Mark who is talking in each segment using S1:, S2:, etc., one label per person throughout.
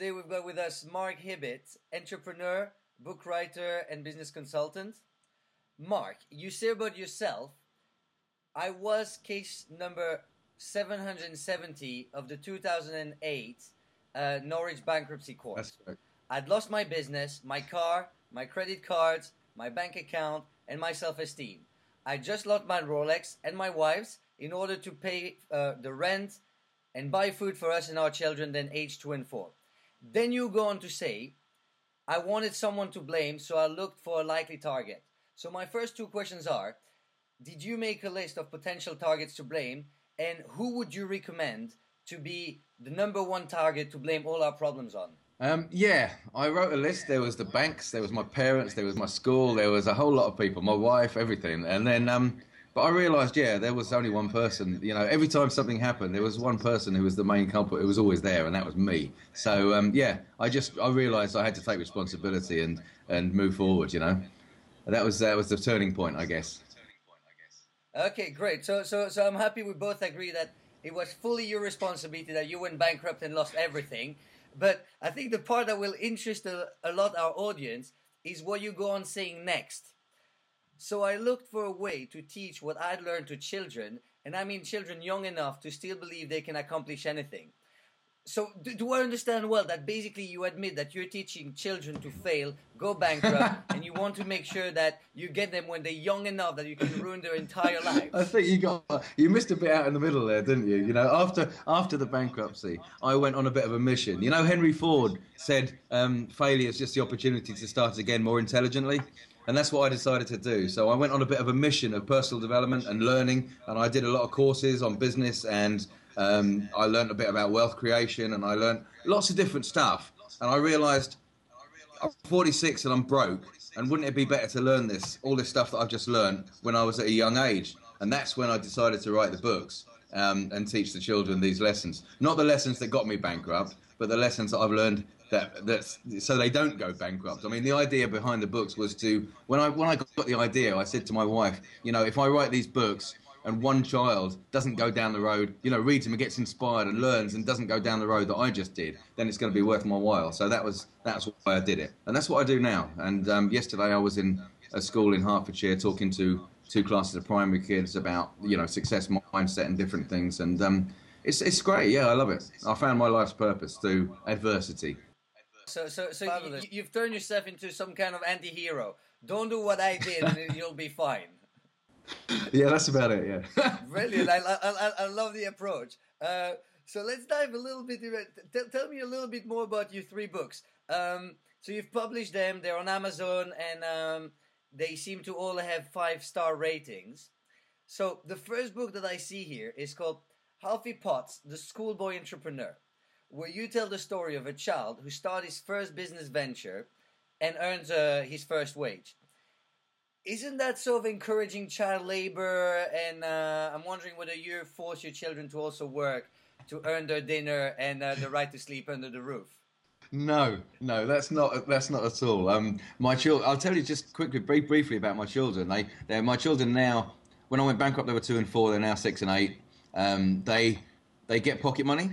S1: today we've got with us Mark Hibbitts, entrepreneur, book writer, and business consultant. Mark, you say about yourself, I was case number 770 of the 2008 Norwich bankruptcy court.
S2: That's right.
S1: I'd lost my business, my car, my credit cards, my bank account, and my self-esteem. I just lost my Rolex and my wife's in order to pay the rent and buy food for us and our children, then age 2 and 4. Then you go on to say, I wanted someone to blame, so I looked for a likely target. So my first two questions are, did you make a list of potential targets to blame, and who would you recommend to be the number one target to blame all our problems on?
S2: Yeah, I wrote a list. There was the banks, there was my parents, there was my school, there was a whole lot of people, my wife, everything. And then, but I realised, there was only one person. You know, every time something happened, there was one person who was the main culprit who was always there, and that was me. So, I realised I had to take responsibility and move forward. You know, that was the turning point, I guess.
S1: Okay, great. So I'm happy we both agree that it was fully your responsibility that you went bankrupt and lost everything. But I think the part that will interest a lot our audience is what you go on saying next. So I looked for a way to teach what I'd learned to children, and I mean children young enough to still believe they can accomplish anything. So do I understand well that basically you admit that you're teaching children to fail, go bankrupt, and you want to make sure that you get them when they're young enough that you can ruin their entire lives?
S2: I think you missed a bit out in the middle there, didn't you? You know, after the bankruptcy, I went on a bit of a mission. You know, Henry Ford said failure is just the opportunity to start again more intelligently. And that's what I decided to do. So I went on a bit of a mission of personal development and learning, and I did a lot of courses on business, and I learned a bit about wealth creation, and I learned lots of different stuff. And I realised I'm 46 and I'm broke, and wouldn't it be better to learn all this stuff that I've just learned when I was at a young age? And that's when I decided to write the books and teach the children these lessons. Not the lessons that got me bankrupt, but the lessons that I've learned that's so they don't go bankrupt. I mean, the idea behind the books was to, when I got the idea, I said to my wife, you know, if I write these books and one child doesn't go down the road, you know, reads them and gets inspired and learns and doesn't go down the road that I just did, then it's going to be worth my while. So that's why I did it, and that's what I do now. And yesterday I was in a school in Hertfordshire talking to 2 classes of primary kids about, you know, success mindset and different things, and it's great. Yeah, I love it. I found my life's purpose through adversity.
S1: So you've turned yourself into some kind of anti-hero. Don't do what I did and you'll be fine.
S2: Yeah, that's about it, yeah.
S1: Brilliant. I love the approach. So let's dive a little bit. Tell me a little bit more about your 3 books. So you've published them. They're on Amazon, and they seem to all have 5-star ratings. So the first book that I see here is called Alfie Potts, the Schoolboy Entrepreneur, where you tell the story of a child who started his first business venture and earns his first wage. Isn't that sort of encouraging child labor? And I'm wondering whether you force your children to also work to earn their dinner and the right to sleep under the roof.
S2: No, that's not at all. My children, I'll tell you just quickly, briefly about my children. They're my children now. When I went bankrupt, they were 2 and 4. They're now 6 and 8. They get pocket money.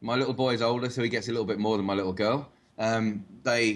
S2: My little boy is older, so he gets a little bit more than my little girl. But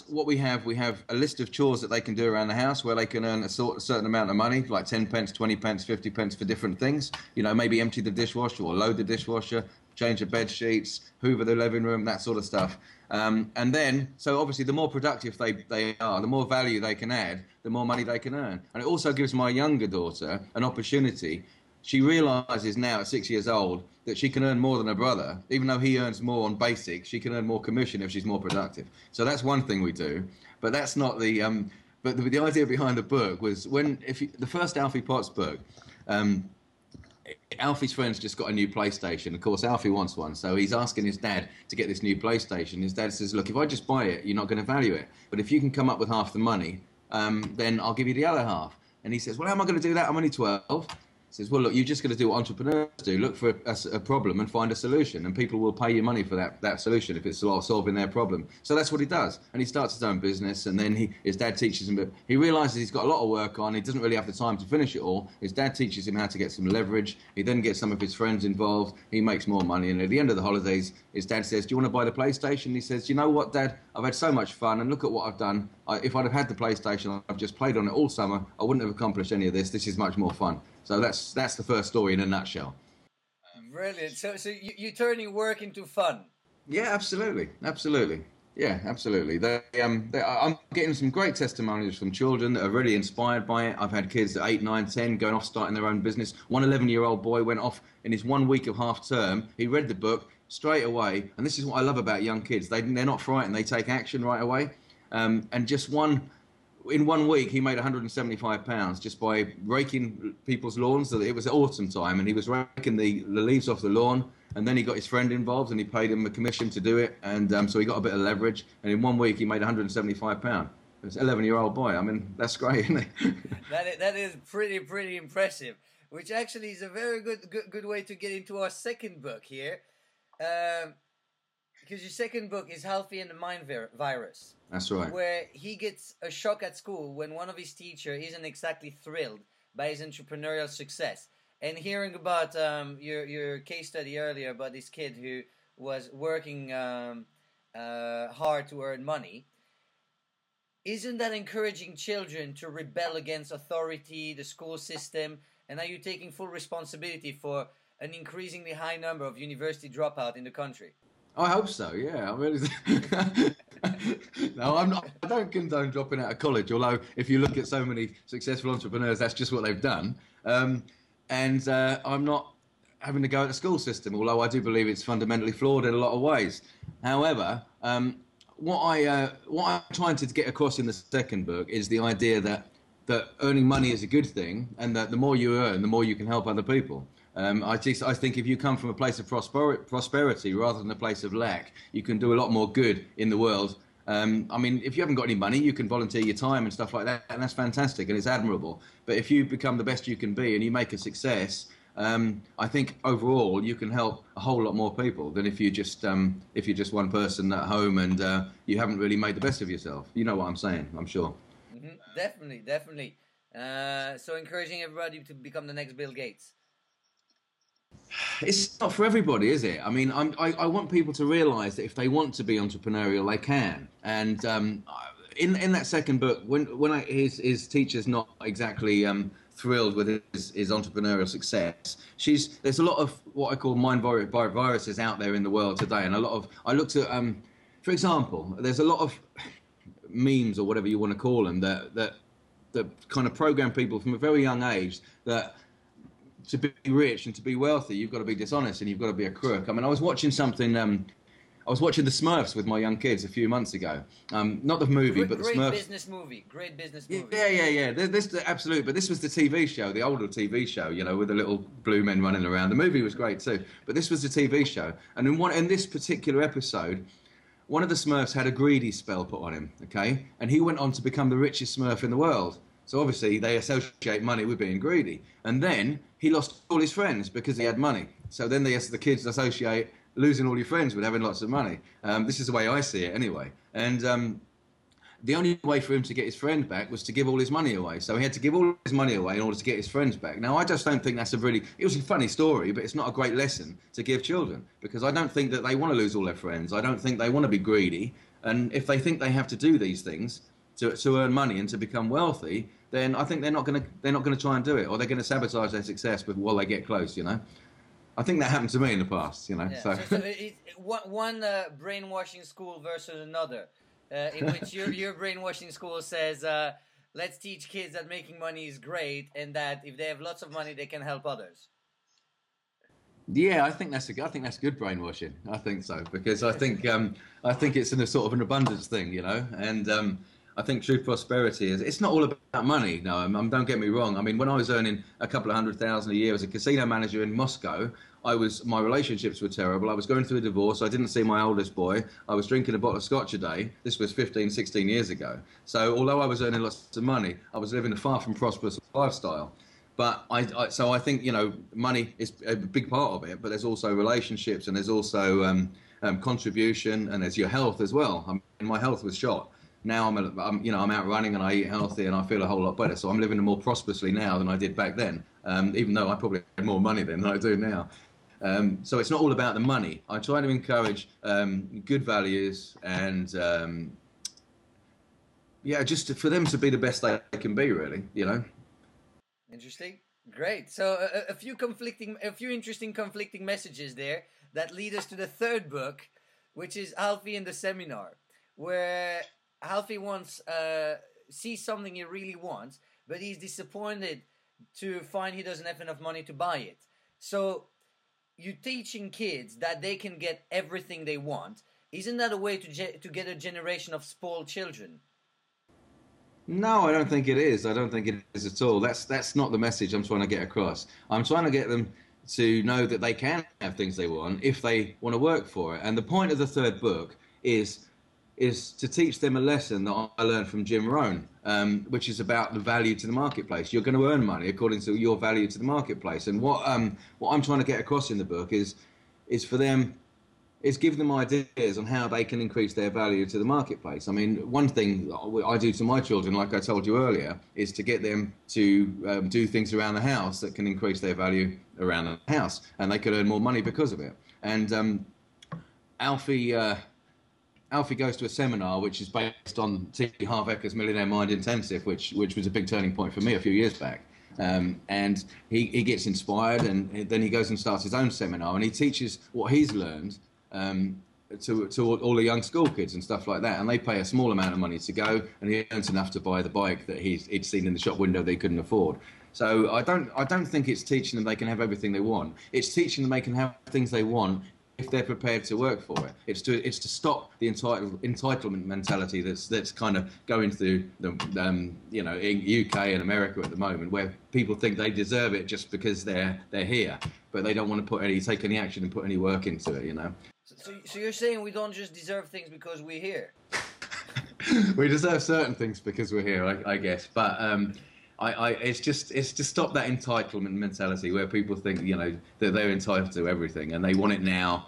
S2: what we have a list of chores that they can do around the house where they can earn a certain amount of money, like 10 pence, 20 pence, 50 pence for different things. You know, maybe empty the dishwasher or load the dishwasher, change the bed sheets, hoover the living room, that sort of stuff. And then, so obviously the more productive they are, the more value they can add, the more money they can earn. And it also gives my younger daughter an opportunity. She realises now at 6 years old that she can earn more than her brother. Even though he earns more on basic, she can earn more commission if she's more productive. So that's one thing we do. But that's not the... but the idea behind the book was the first Alfie Potts book, Alfie's friend's just got a new PlayStation. Of course, Alfie wants one. So he's asking his dad to get this new PlayStation. His dad says, look, if I just buy it, you're not going to value it. But if you can come up with half the money, then I'll give you the other half. And he says, well, how am I going to do that? I'm only 12. says, well, look, you're just going to do what entrepreneurs do. Look for a problem and find a solution, and people will pay you money for that solution if it's solving their problem. So that's what he does. And he starts his own business, and then his dad teaches him. But he realizes he's got a lot of work on. He doesn't really have the time to finish it all. His dad teaches him how to get some leverage. He then gets some of his friends involved. He makes more money. And at the end of the holidays, his dad says, do you want to buy the PlayStation? He says, you know what, Dad? I've had so much fun, and look at what I've done. If I'd have had the PlayStation, I've just played on it all summer, I wouldn't have accomplished any of this. This is much more fun. So that's the first story in a nutshell.
S1: Brilliant. So you're turning work into fun.
S2: Yeah, absolutely. Yeah, absolutely. I'm getting some great testimonials from children that are really inspired by it. I've had kids at 8, 9, 10 going off starting their own business. One 11-year-old boy went off in his 1 week of half term. He read the book straight away. And this is what I love about young kids. They're not frightened. They take action right away. And just in 1 week, he made £175 just by raking people's lawns. It was autumn time, and he was raking the leaves off the lawn. And then he got his friend involved, and he paid him a commission to do it. And so he got a bit of leverage. And in 1 week, he made £175. It's an 11-year-old boy. I mean, that's great, isn't it?
S1: That is pretty impressive. Which actually is a very good way to get into our second book here. Because your second book is Alfie and the Mind Virus.
S2: That's right.
S1: Where he gets a shock at school when one of his teachers isn't exactly thrilled by his entrepreneurial success. And hearing about your case study earlier about this kid who was working hard to earn money, isn't that encouraging children to rebel against authority, the school system? And are you taking full responsibility for an increasingly high number of university dropout in the country?
S2: I hope so, yeah. I mean, no, I'm not. I don't condone dropping out of college. Although, if you look at so many successful entrepreneurs, that's just what they've done. And I'm not having to go at the school system. Although I do believe it's fundamentally flawed in a lot of ways. However, what I'm trying to get across in the second book is the idea that earning money is a good thing, and that the more you earn, the more you can help other people. I think if you come from a place of prosperity rather than a place of lack, you can do a lot more good in the world. I mean, if you haven't got any money, you can volunteer your time and stuff like that, and that's fantastic and it's admirable. But if you become the best you can be and you make a success, I think overall you can help a whole lot more people than if you're just one person at home and you haven't really made the best of yourself. You know what I'm saying, I'm sure.
S1: Mm-hmm. Definitely. So encouraging everybody to become the next Bill Gates.
S2: It's not for everybody, is it? I mean, I want people to realise that if they want to be entrepreneurial, they can. And in that second book, when his teacher's not exactly thrilled with his entrepreneurial success, there's a lot of what I call mind viruses out there in the world today, and I looked at, for example, there's a lot of memes or whatever you want to call them that kind of program people from a very young age that to be rich and to be wealthy, you've got to be dishonest and you've got to be a crook. I mean, I was watching something. I was watching The Smurfs with my young kids a few months ago. Not the movie, but the Smurfs. Great business movie. Yeah. Absolutely. But this was the TV show, the older TV show, with the little blue men running around. The movie was great too, but this was the TV show. And in this particular episode, one of the Smurfs had a greedy spell put on him. Okay, and he went on to become the richest Smurf in the world. So obviously they associate money with being greedy. And then he lost all his friends because he had money. So then the kids associate losing all your friends with having lots of money. This is the way I see it anyway. And the only way for him to get his friend back was to give all his money away. So he had to give all his money away in order to get his friends back. Now, I just don't think it was a funny story, but it's not a great lesson to give children, because I don't think that they want to lose all their friends. I don't think they want to be greedy. And if they think they have to do these things to earn money and to become wealthy, then I think they're not going to try and do it, or they're going to sabotage their success while they get close. I think that happened to me in the past.
S1: Yeah. So one brainwashing school versus another, in which your brainwashing school says, let's teach kids that making money is great, and that if they have lots of money, they can help others.
S2: Yeah, I think that's good brainwashing. I think so, because I think it's in a sort of an abundance thing, and. I think true prosperity it's not all about money. No, don't get me wrong. I mean, when I was earning a couple of $100,000 a year as a casino manager in Moscow, my relationships were terrible. I was going through a divorce. I didn't see my oldest boy. I was drinking a bottle of scotch a day. This was 15, 16 years ago. So although I was earning lots of money, I was living a far from prosperous lifestyle. But so I think, you know, money is a big part of it, but there's also relationships, and there's also contribution, and there's your health as well. I mean, my health was shot. Now I'm out running and I eat healthy and I feel a whole lot better. So I'm living more prosperously now than I did back then, even though I probably had more money then than I do now. So it's not all about the money. I try to encourage good values and just for them to be the best they can be, really, you know.
S1: Interesting. Great. So a few interesting conflicting messages there that lead us to the third book, which is Alfie in the Seminar, where Alfie sees something he really wants, but he's disappointed to find he doesn't have enough money to buy it. So you're teaching kids that they can get everything they want. Isn't that a way to get a generation of spoiled children?
S2: No, I don't think it is. I don't think it is at all. That's not the message I'm trying to get across. I'm trying to get them to know that they can have things they want if they want to work for it. And the point of the third book is to teach them a lesson that I learned from Jim Rohn, which is about the value to the marketplace. You're going to earn money according to your value to the marketplace. And what I'm trying to get across in the book is for them, is give them ideas on how they can increase their value to the marketplace. I mean, one thing I do to my children, like I told you earlier, is to get them to do things around the house that can increase their value around the house, and they could earn more money because of it. And Alfie goes to a seminar which is based on T. Harv Eker's Millionaire Mind Intensive, which was a big turning point for me a few years back. And he gets inspired, and then he goes and starts his own seminar, and he teaches what he's learned to all the young school kids and stuff like that, and they pay a small amount of money to go, and he earns enough to buy the bike that he'd seen in the shop window they couldn't afford. So I don't think it's teaching them they can have everything they want. It's teaching them they can have things they want if they're prepared to work for it. It's to stop the entitlement mentality that's kind of going through the in UK and America at the moment, where people think they deserve it just because they're here, but they don't want to take any action and put any work into it, you know.
S1: So you're saying we don't just deserve things because we're here?
S2: We deserve certain things because we're here, I guess. But it's to stop that entitlement mentality where people think, you know, that they're entitled to everything and they want it now.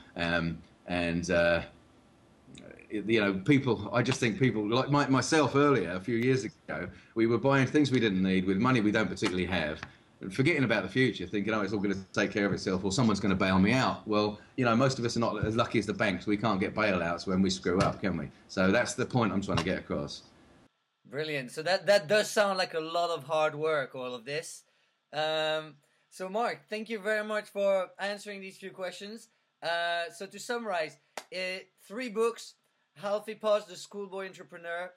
S2: You know, people. I just think people like myself earlier, a few years ago, we were buying things we didn't need with money we don't particularly have, forgetting about the future, thinking, oh, it's all going to take care of itself, or someone's going to bail me out. Well, you know, most of us are not as lucky as the banks. We can't get bailouts when we screw up, can we? So that's the point I'm trying to get across.
S1: Brilliant. So that does sound like a lot of hard work, all of this. So Mark, thank you very much for answering these few questions. So to summarize, 3 books: Alfie Potts, the Schoolboy Entrepreneur;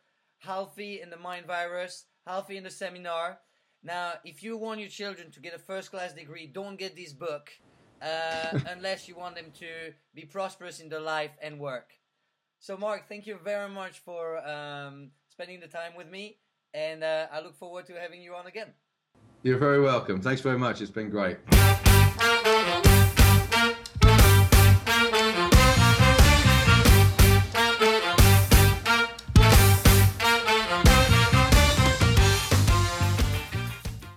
S1: Alfie and the Mind Virus; Alfie in the Seminar. Now, if you want your children to get a first-class degree, don't get this book unless you want them to be prosperous in their life and work. So, Mark, thank you very much for spending the time with me, and I look forward to having you on again.
S2: You're very welcome. Thanks very much. It's been great.